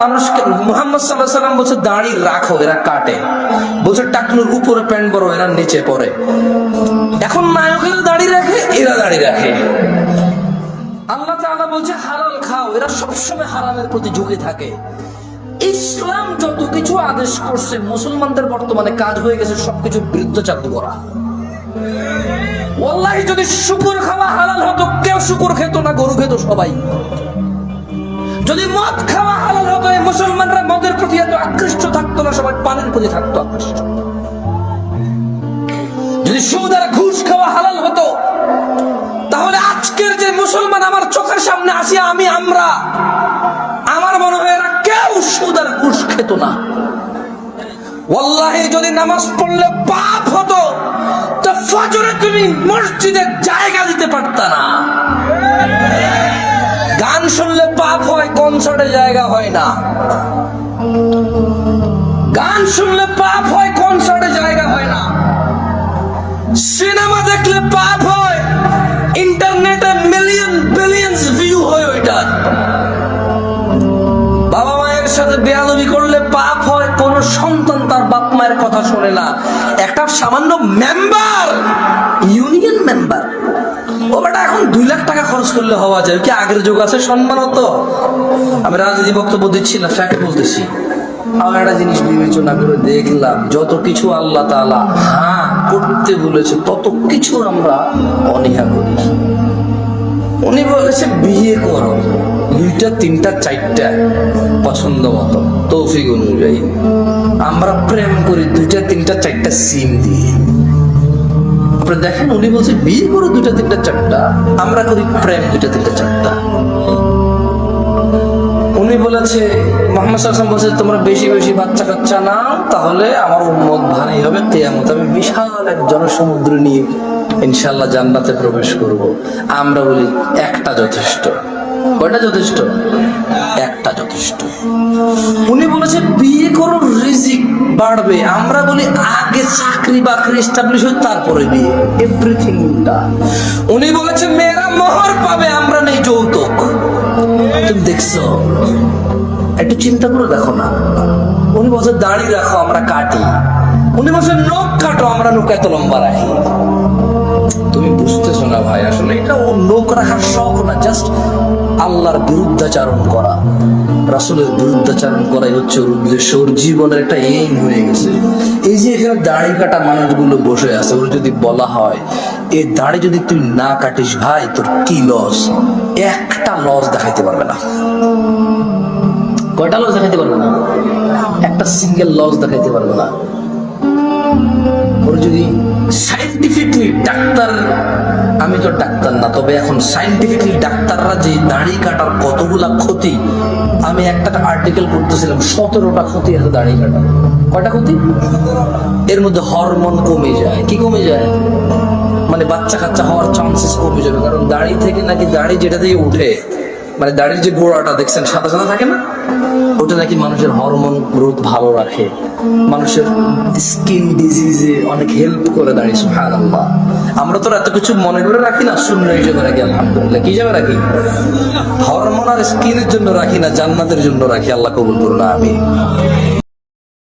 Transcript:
মানুষকে মুহাম্মদ সাল্লাল্লাহু আলাইহি ওয়াসাল্লাম বলছে দাড়ি রাখো, এরা কাটে। বলছে টাকনুর উপরে প্যান্ট পরো, এরা নিচে পরে। এখন নায়কের দাড়ি রাখে, এরা দাড়ি রাখে। আল্লাহ তাআলা বলছে হালাল খাও, এরা সবসময় হারামের প্রতি ঝুঁকে থাকে। ইসলাম যত কিছু আদেশ করছে, মুসলমানদের বর্তমানে কাজ হয়ে গেছে সবকিছুর বিরুদ্ধে চালু করা। ওয়াল্লাহি যদি শুকর খাওয়া হালাল হতো, কেউ শুকর খেত না, গরু খেত সবাই। যদি মদ খাওয়া হালাল হতো, এই মুসলমানরা মদের প্রতি এত আকৃষ্ট থাকতো না, সবাই পানের প্রতি থাকতো আকৃষ্ট। যদি সুদ আর ঘুষ খাওয়া হালাল হতো, তাহলে আজকের যে মুসলমান আমার চোখের সামনে আসি আমরা, আমার মনে হয় এরা কেউ সুদ আর ঘুষ খেত না। ওয়াল্লাহি যদি নামাজ পড়লে পাপ হতো, তো ফজরে তুমি মসজিদে জায়গা দিতে পারতা না। গান শুনলে পাপ হয়, কনসার্টে জায়গা হয় না। গান শুনলে পাপ হয়, কনসার্টে জায়গা হয় না। সিনেমা দেখলে পাপ হয়, ইন্টারনেটে মিলিয়ন বিলিয়নস ভিউ হয় ওইটা। বাবা মায়ের সাথে বেয়াদবি করলে পাপ হয়, কোন সন্তান তার বাপ মায়ের কথা শোনে না। একটা সামান্য মেম্বার, ইউনিয়ন মেম্বার, ও বেটা এখন 2 লাখ টাকা খরচ করলে হওয়া যায়। কি আগের যুগ আছে সম্মান হতো? আমি রাজনীতি বক্তব্য দিচ্ছি না, ফ্যাক্ট বলতেছি। আমি একটা জিনিস বিবেচনা করে দেখলাম, যত কিছু আল্লাহ তাআলা হ্যাঁ করতে বলেছে, তত কিছু আমরা অনীহা করি। উনি বলেছে বিয়ে করো, 2টা 3টা 4টা পছন্দ মতো, তৌফিক অনুযায়ী। আমরা প্রেম করি 2টা 3টা 4টা সিম দিয়ে। দেখেন, উনি বলছে বিয়ে করো 2টা 3টা 4টা, আমরা করি প্রেম 2টা 3টা 4টা। উনি বলেছে, মুহাম্মদ সাল্লাল্লাহু আলাইহি ওয়াসাল্লাম বলেছে তোমরা বেশি বেশি বাচ্চা কাচ্চা নাও, তাহলে আমার উম্মত ভারী হবে, কিয়ামত আমি বিশাল এক জনসমুদ্র নিয়ে ইনশাআল্লাহ জান্নাতে প্রবেশ করব। আমরা বলি একটা যথেষ্ট। কয়টা যথেষ্ট? একটা যথেষ্ট। উনি বলেছে বিয়ে করো, রিজিক বাড়বে, আমরা বলি আগে চাকরি বাকরি এস্টাবলিশ হয়, তারপরে বিয়ে। এভরিথিং উল্টা। উনি বলেছে মেয়েরা মোহর পাবে, আমরা নেই যৌতুক। তুমি দেখছো? একটু চিন্তা করে দেখো না। উনি বলছে দাড়ি রাখো, আমরা কাটি। উনি বলছে নখ কাটো, আমরা নখ এত লম্বা রাখি। তুমি বুঝতেছো না ভাই, আসলে এটা ও নখ রাখার শখ না, জাস্ট আল্লাহর বিরুদ্ধাচারণ করা, রাসূলের বিরুদ্ধাচারণ করাই হচ্ছে ওর উদ্দেশ্য। ওর জীবনের একটা এইম হয়ে গেছে। এই যে এখানে দাড়ি কাটা মানুষগুলো বসে আছে, ওর যদি বলা হয় এই দাড়ি যদি তুই না কাটিস ভাই, তোর কি লস? একটা লস দেখাইতে পারবে না। কয়টা লস দেখাইতে পারবে না? একটা সিঙ্গেল লস দেখাইতে পারবে না। ওর যদি সায়েন্টিফিকলি ডাক্তার, আমি তো ডাক্তার না, তবে এখন সায়েন্টিফিকলি ডাক্তাররা যে দাড়ি কাটার কতগুলা ক্ষতি, আমি একটা আর্টিকেল পড়তেছিলাম, 17টা ক্ষতি আছে দাড়ি কাটা। কয়টা ক্ষতি? এর মধ্যে হরমোন কমে যায়। কি কমে যায়? মানে বাচ্চা কাচ্চা হওয়ার চান্সেস কমে যাবে, কারণ দাড়ি থেকে নাকি, দাড়ি যেটা দিয়ে উঠে, মানে দাড়ির যে গোড়াটা দেখছেন সাদা সাদা থাকে না, ওটা নাকি মানুষের হরমোন গ্রোথ ভালো রাখে, মানুষের স্কিন ডিজিজে অনেক হেল্প করে দাঁড়িয়ে। সুবহানাল্লাহ। আমরা তো এত কিছু মনে করে রাখি না, শূন্য হিসেবে রাখি। আলহামদুলিল্লাহ। কি হিসেবে রাখি? হরমোন আর স্কিনের জন্য রাখি না, জান্নাতের জন্য রাখি। আল্লাহ কবুল করুন, আমিন।